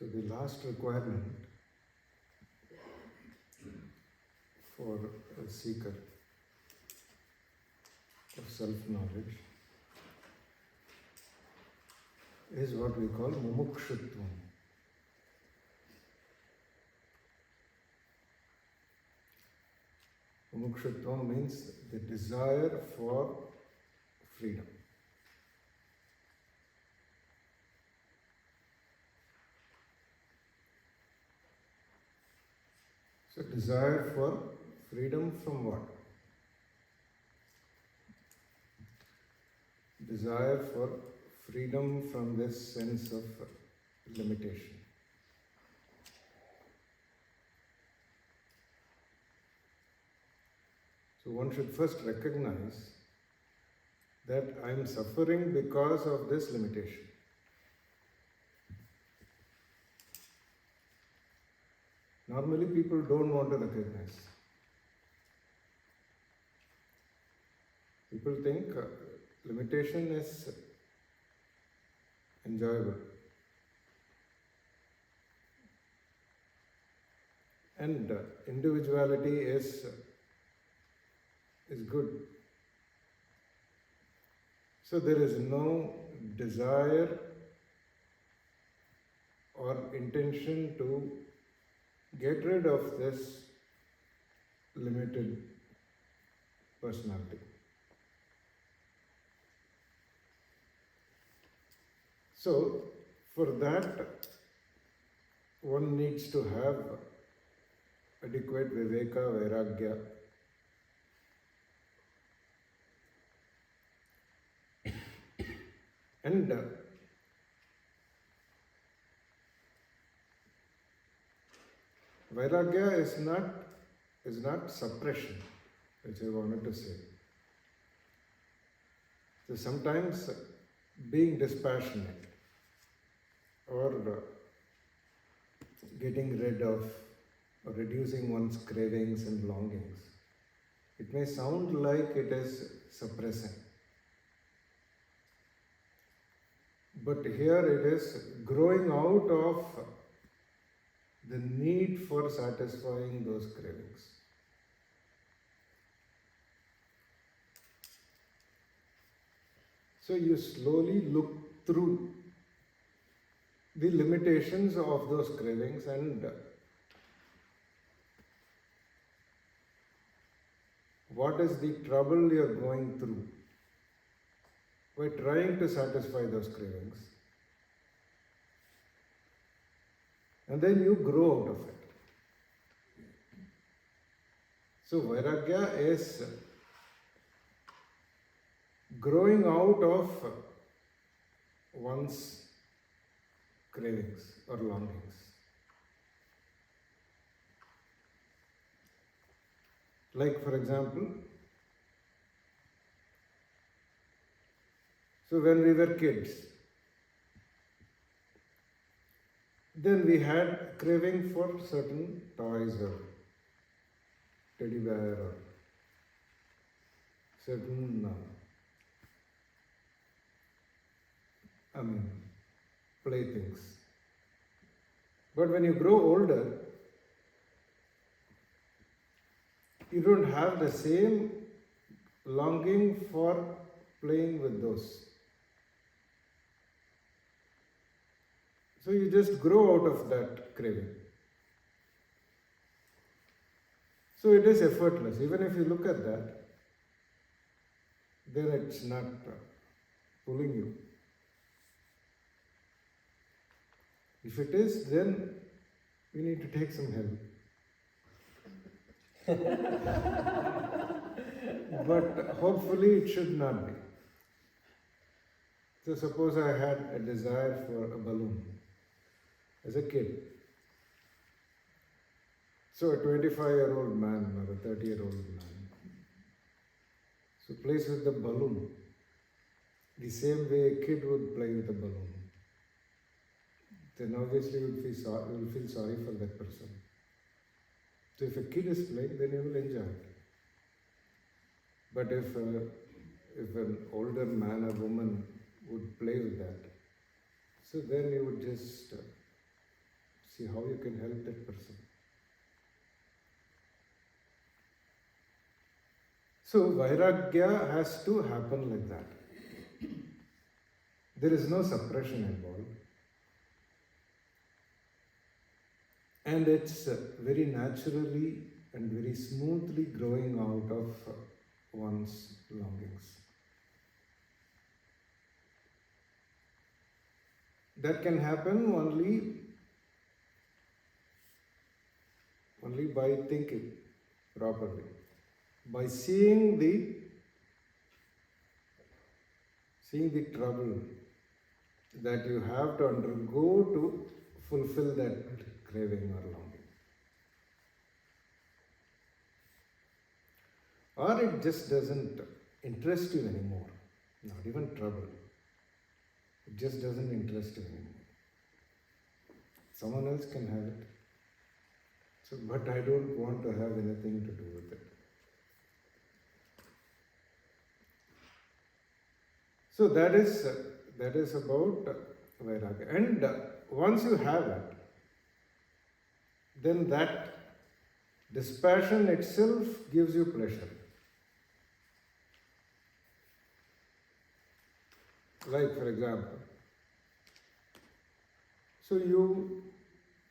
So the last requirement for a seeker of self-knowledge is what we call Mumukshutvam. Mumukshutvam means the desire for freedom. So desire for freedom from what? Desire for freedom from this sense of limitation. So one should first recognize that I am suffering because of this limitation. Normally people don't want to recognize. People think limitation is enjoyable. And individuality is good. So there is no desire or intention to get rid of this limited personality. So, for that, one needs to have adequate viveka, vairagya. And Vairagya is not suppression, which I wanted to say. So sometimes being dispassionate or getting rid of or reducing one's cravings and longings, it may sound like it is suppressing. But here it is growing out of the need for satisfying those cravings. So you slowly look through the limitations of those cravings and what is the trouble you are going through by trying to satisfy those cravings. And then you grow out of it. So Vairagya is growing out of one's cravings or longings. Like for example, so when we were kids, then we had craving for certain toys or teddy bear or certain playthings. But when you grow older, you don't have the same longing for playing with those. So you just grow out of that craving. So it is effortless. Even if you look at that, then it's not pulling you. If it is, then we need to take some help. But hopefully it should not be. So suppose I had a desire for a balloon as a kid. So a 25-year-old man or a 30-year-old man, so plays with the balloon the same way a kid would play with a balloon. Then obviously you will feel sorry for that person. So if a kid is playing, then you will enjoy it. But if an older man or woman would play with that, so then you would just See how you can help that person. So Vairagya has to happen like that. There is no suppression involved. And it's very naturally and very smoothly growing out of one's longings. That can happen only by thinking properly, by seeing the trouble that you have to undergo to fulfill that craving or longing. Or it just doesn't interest you anymore, not even trouble. It just doesn't interest you anymore. Someone else can have it. So, but I don't want to have anything to do with it. So that is about Vairagya. And once you have it, then that dispassion itself gives you pleasure. Like, for example,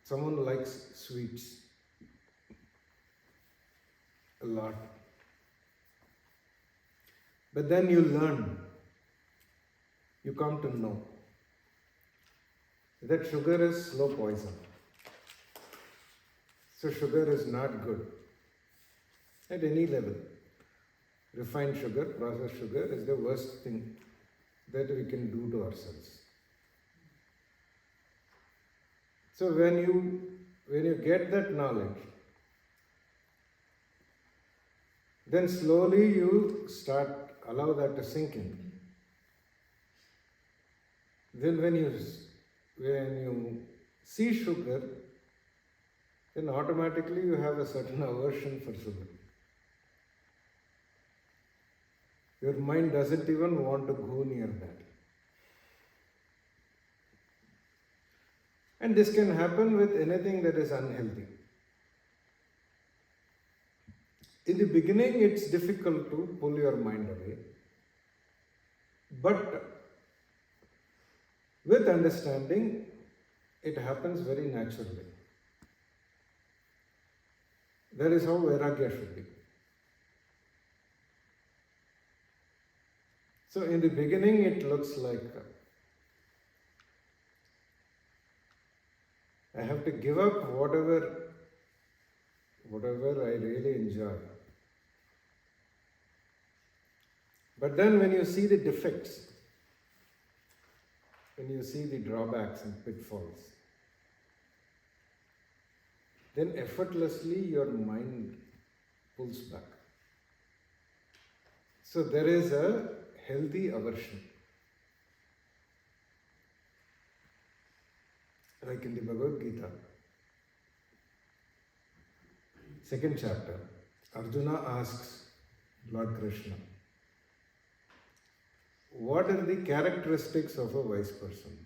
someone likes sweets a lot. But then you learn, you come to know that sugar is slow poison. So sugar is not good at any level. Refined sugar, processed sugar is the worst thing that we can do to ourselves. So when you get that knowledge, then slowly you allow that to sink in. Then when you see sugar, then automatically you have a certain aversion for sugar. Your mind doesn't even want to go near that. And this can happen with anything that is unhealthy. In the beginning, it's difficult to pull your mind away. But with understanding, it happens very naturally. That is how Vairagya should be. So in the beginning, it looks like I have to give up whatever I really enjoy. But then when you see the defects, when you see the drawbacks and pitfalls, then effortlessly your mind pulls back. So there is a healthy aversion. Like in the Bhagavad Gita, 2nd chapter, Arjuna asks Lord Krishna, what are the characteristics of a wise person?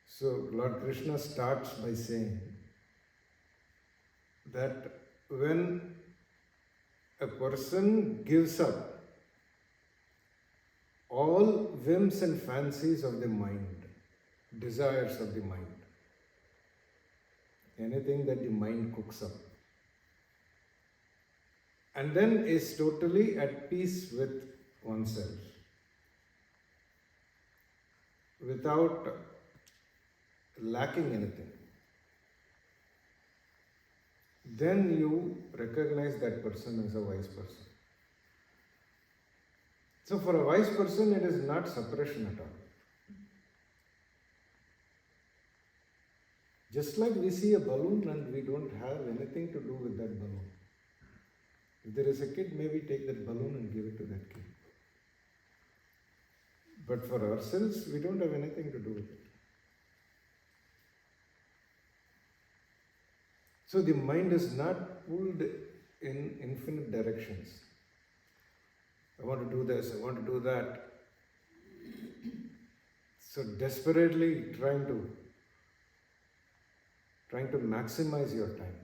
So Lord Krishna starts by saying that when a person gives up all whims and fancies of the mind, desires of the mind, anything that the mind cooks up, and then is totally at peace with oneself, without lacking anything, then you recognize that person as a wise person. So for a wise person, it is not suppression at all. Just like we see a balloon and we don't have anything to do with that balloon. If there is a kid, maybe take that balloon and give it to that kid. But for ourselves, we don't have anything to do with it. So the mind is not pulled in infinite directions. I want to do this, I want to do that. So desperately trying to maximize your time.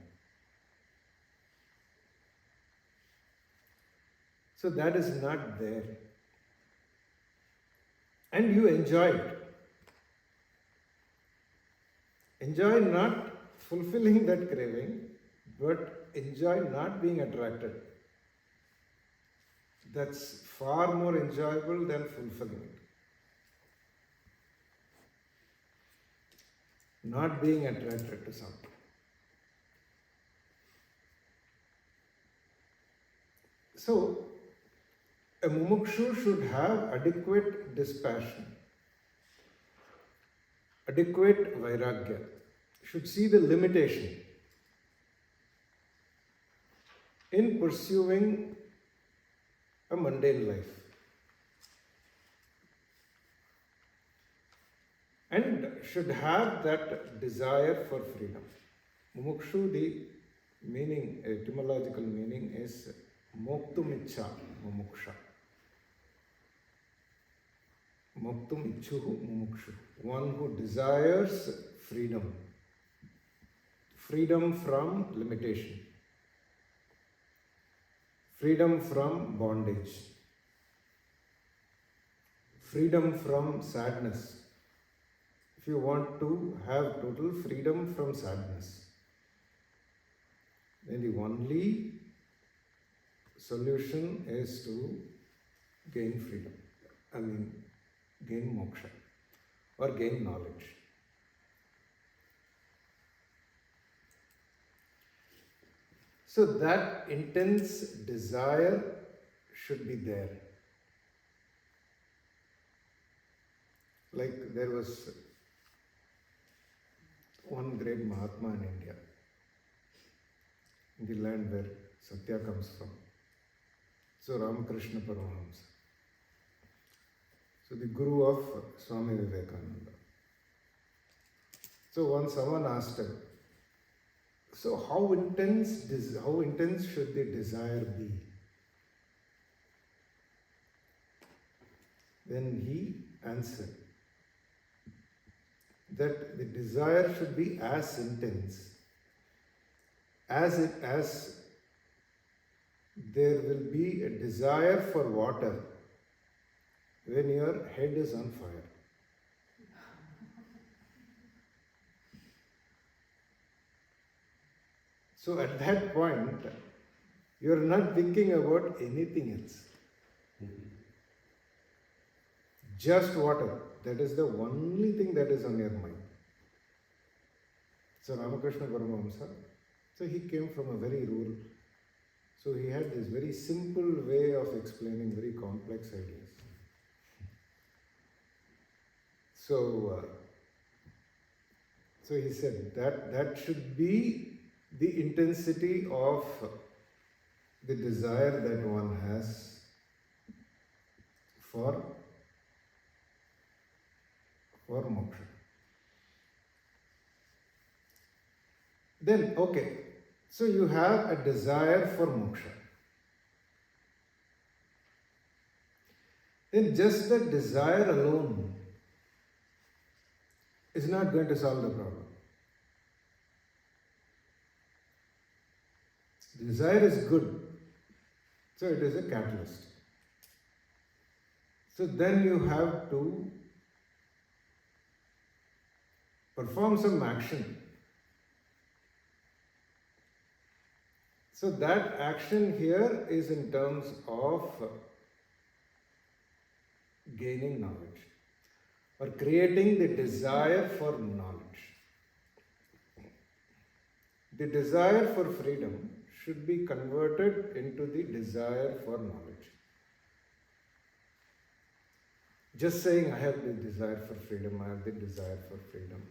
So that is not there. And you enjoy it. Enjoy not fulfilling that craving, but enjoy not being attracted. That's far more enjoyable than fulfilling it. Not being attracted to something. So, a mumukshu should have adequate dispassion, adequate vairagya, should see the limitation in pursuing a mundane life. And should have that desire for freedom. Mumukshu, the meaning, etymological meaning is moktumicha, mumuksha. Moktum ichuhu mumukshu. One who desires freedom. Freedom from limitation. Freedom from bondage. Freedom from sadness. If you want to have total freedom from sadness, then the only solution is to gain freedom. Gain moksha or gain knowledge. So that intense desire should be there. Like there was one great Mahatma in India, in the land where Satya comes from. So Ramakrishna Paramahamsa. So the guru of Swami Vivekananda. So once someone asked him, so how intense should the desire be? Then he answered that the desire should be as intense as there will be a desire for water when your head is on fire. So at that point, you are not thinking about anything else. Just water. That is the only thing that is on your mind. So Ramakrishna Paramahamsa, so he came from a very rural. So he had this very simple way of explaining very complex ideas. So he said that should be the intensity of the desire that one has for moksha. Then, okay, so you have a desire for moksha. Then just the desire alone is not going to solve the problem. Desire is good, so it is a catalyst. So then you have to perform some action. So that action here is in terms of gaining knowledge or creating the desire for knowledge. The desire for freedom should be converted into the desire for knowledge. Just saying, I have the desire for freedom, I have the desire for freedom.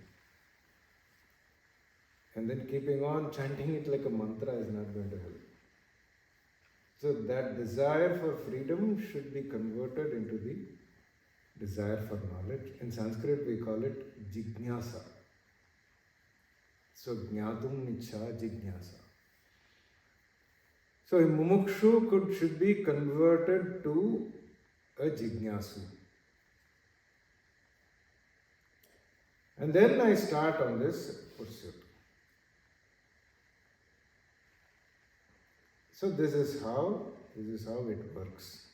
And then keeping on chanting it like a mantra is not going to help. So that desire for freedom should be converted into the desire for knowledge. In Sanskrit we call it jignasa. So jnatum nichha jignasa. So a mumukshu should be converted to a jignasu. And then I start on this pursuit. So this is how it works.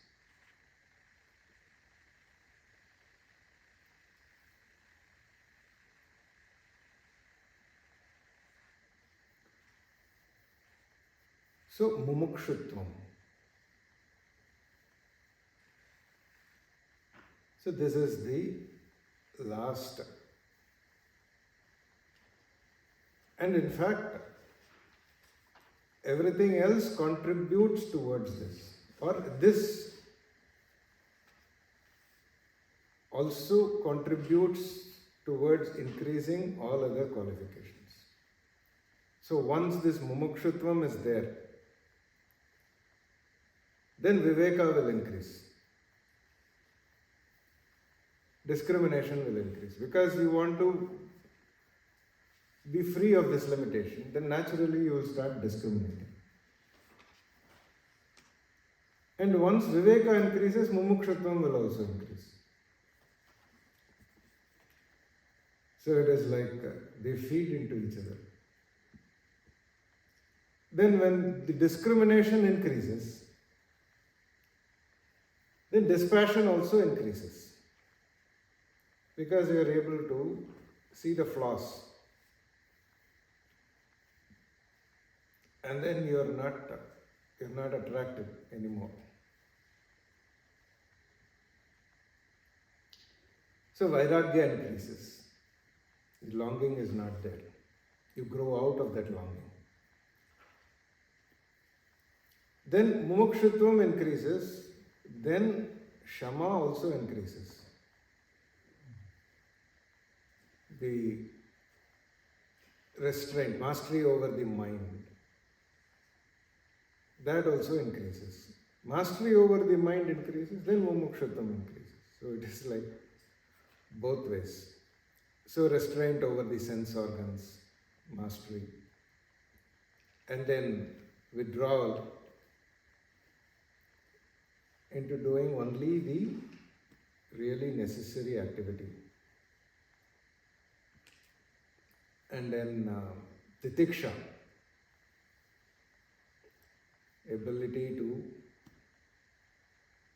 So Mumukshutvam. So this is the last. And in fact, everything else contributes towards this. Or this also contributes towards increasing all other qualifications. So once this Mumukshutvam is there, then Viveka will increase. Discrimination will increase. Because you want to be free of this limitation, then naturally you will start discriminating. And once Viveka increases, Mumukshutvam will also increase. So it is like they feed into each other. Then when the discrimination increases, then dispassion also increases. Because you are able to see the flaws. And then you're not attracted anymore. So Vairagya increases. The longing is not there. You grow out of that longing. Then Mumukshutvam increases, then Shama also increases. The restraint, mastery over the mind, that also increases. Mastery over the mind increases, then Mumukshutvam increases. So it is like both ways. So restraint over the sense organs, mastery, and then withdrawal into doing only the really necessary activity. And then titiksha, ability to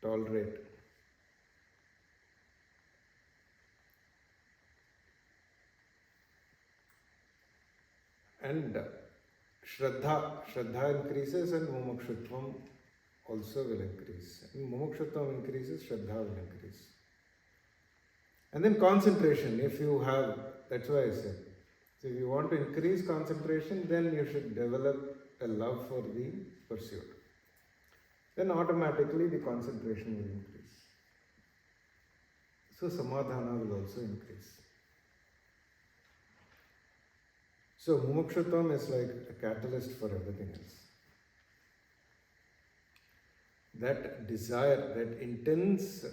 tolerate. And Shraddha increases and Mumukshutvam also will increase. And Mumukshutvam increases, Shraddha will increase. And then concentration, if you have, that's why I said, so if you want to increase concentration, then you should develop a love for the pursuit. Then automatically the concentration will increase. So samadhana will also increase. So Mumukshutvam is like a catalyst for everything else. That desire, that intense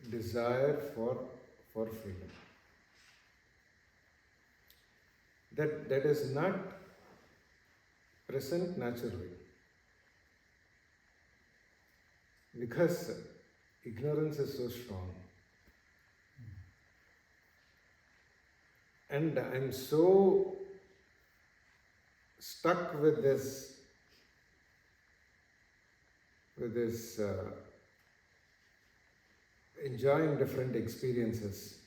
desire for freedom. That is not present naturally. Because ignorance is so strong. And I'm so stuck with this enjoying different experiences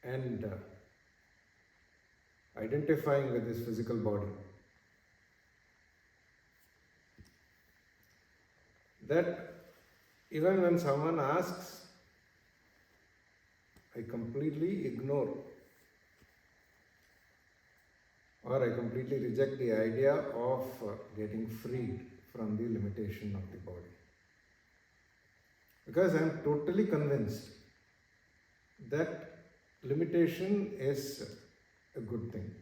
and identifying with this physical body, that even when someone asks, I completely ignore or I completely reject the idea of getting freed from the limitation of the body. Because I am totally convinced that limitation is a good thing.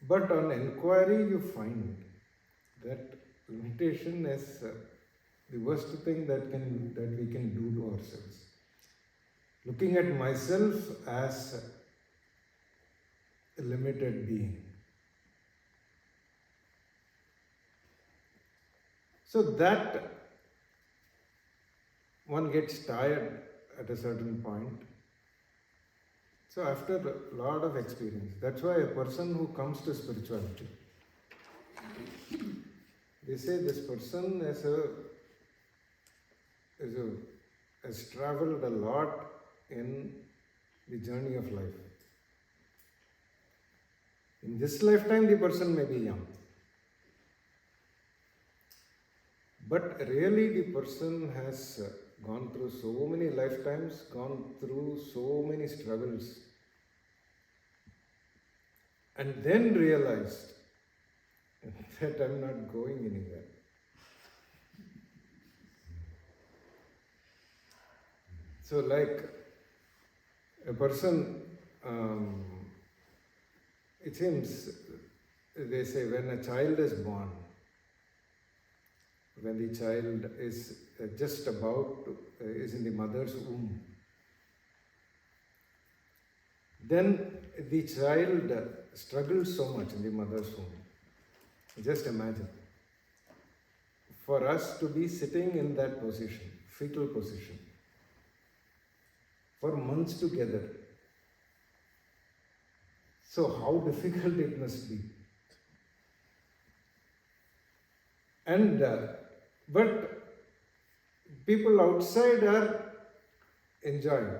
But on inquiry you find that limitation is the worst thing that we can do to ourselves. Looking at myself as a limited being. So that one gets tired at a certain point. So after a lot of experience, that's why a person who comes to spirituality, they say this person has traveled a lot in the journey of life. In this lifetime, the person may be young. But really, the person has gone through so many lifetimes, gone through so many struggles, and then realized that I'm not going anywhere. So, like a person, it seems, they say, when a child is born, when the child is just about to, is in the mother's womb, then the child struggles so much in the mother's womb. Just imagine, for us to be sitting in that position, fetal position, for months together. So how difficult it must be. And but people outside are enjoying.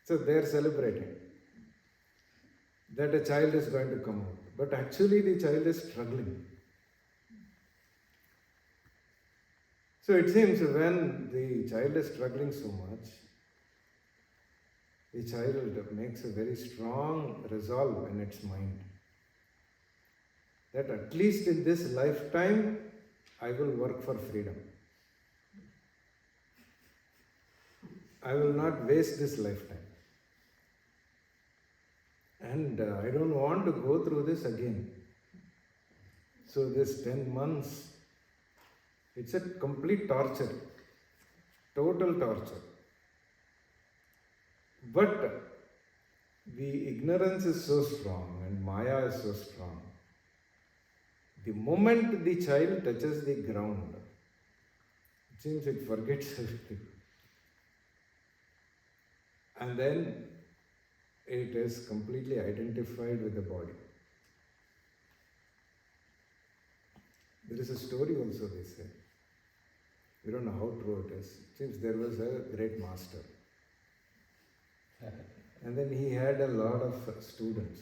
So they are celebrating that a child is going to come out. But actually the child is struggling. So it seems when the child is struggling so much, the child makes a very strong resolve in its mind that at least in this lifetime, I will work for freedom. I will not waste this lifetime. And I don't want to go through this again. So this 10 months, it's a complete torture, total torture. But the ignorance is so strong and Maya is so strong. The moment the child touches the ground, it seems it forgets everything. And then it is completely identified with the body. There is a story also, they say. We don't know how true it is. It seems there was a great master. And then he had a lot of students.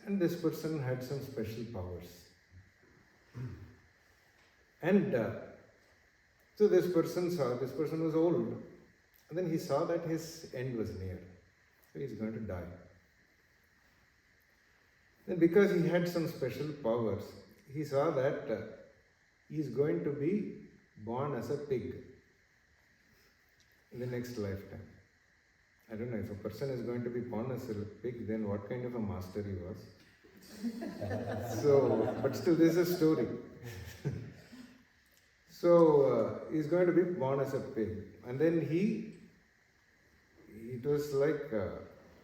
And this person had some special powers. And so this person was old. And then he saw that his end was near. So he's going to die. And because he had some special powers, he saw that he's going to be born as a pig in the next lifetime. I don't know, if a person is going to be born as a pig, then what kind of a master he was. So, but still this is a story. So, he's going to be born as a pig. And then it was like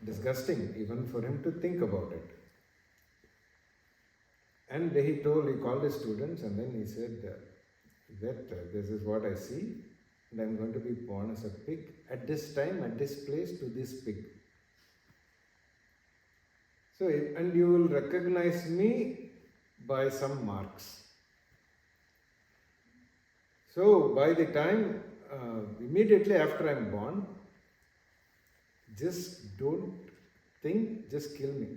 disgusting even for him to think about it. And he called his students and then he said that this is what I see. And I'm going to be born as a pig at this time, at this place, to this pig. So, and you will recognize me by some marks. So, by the time, immediately after I'm born, just don't think, just kill me.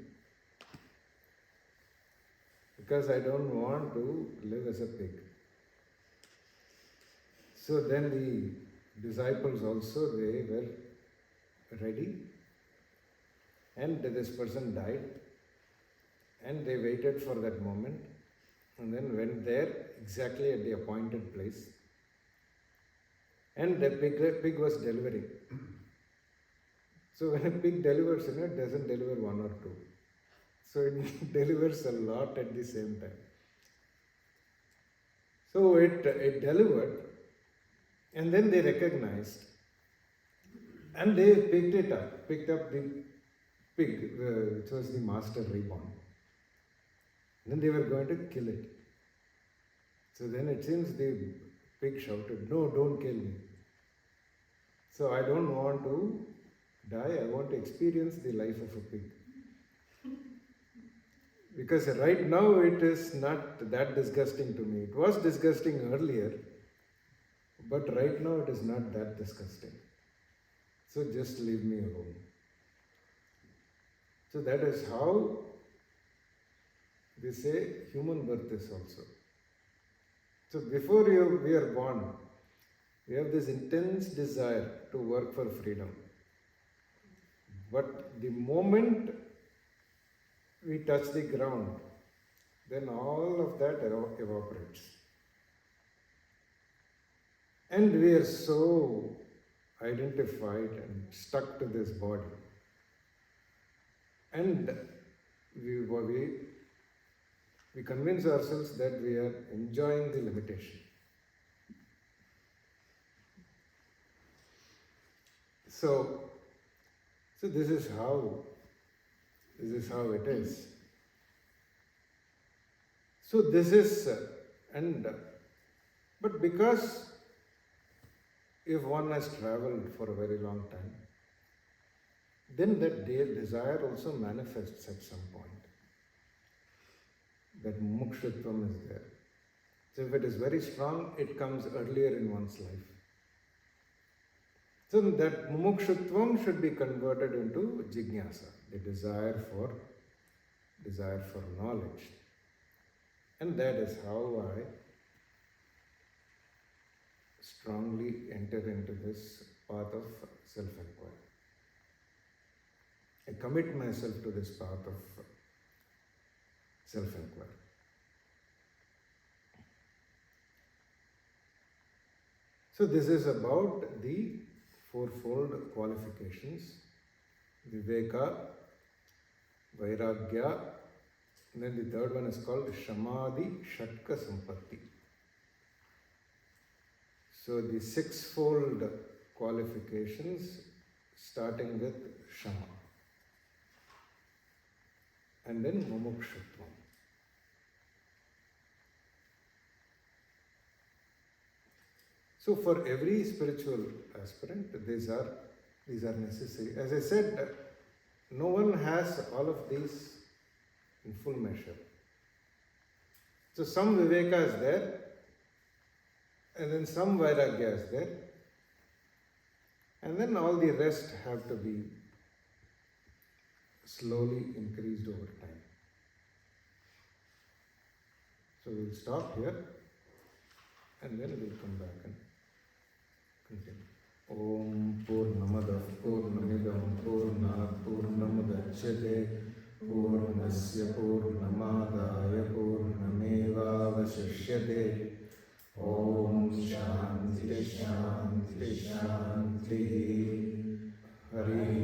Because I don't want to live as a pig. So then the disciples also, they were ready. And this person died. And they waited for that moment. And then went there exactly at the appointed place. And the pig was delivering. So when a pig delivers, it doesn't deliver one or two. So it delivers a lot at the same time. So it delivered. And then they recognized, and they picked up the pig, which was the master reborn. Then they were going to kill it. So then it seems the pig shouted, "No, don't kill me." So I don't want to die, I want to experience the life of a pig. Because right now it is not that disgusting to me. It was disgusting earlier, but right now it is not that disgusting. So just leave me alone. So that is how they say human birth is also. So before we are born, we have this intense desire to work for freedom. But the moment we touch the ground, then all of that evaporates. And we are so identified and stuck to this body. And we convince ourselves that we are enjoying the limitation. So this is how it is. So this is, but because if one has traveled for a very long time, then that desire also manifests at some point. That mumukshutvam is there. So if it is very strong, it comes earlier in one's life. So that mumukshutvam should be converted into jignasa, the desire for knowledge. And that is how I strongly enter into this path of self-inquiry. I commit myself to this path of self-inquiry. So this is about the fourfold qualifications: Viveka, Vairagya, and then the third one is called Shamadhi Shatka Sampatti. So the sixfold qualifications starting with Shama. And then Mumukshutvam. So for every spiritual aspirant, these are necessary. As I said, no one has all of these in full measure. So some Viveka is there, and then some Vairagya is there, and then all the rest have to be slowly increased over time. So we'll stop here, and then we'll come back and continue. Om Purnamada Purnamidam Purnat Purnamudachyate Purnasya Purnamadaya Purnamevavasishyate. Om Shanti Shanti Shanti. Hari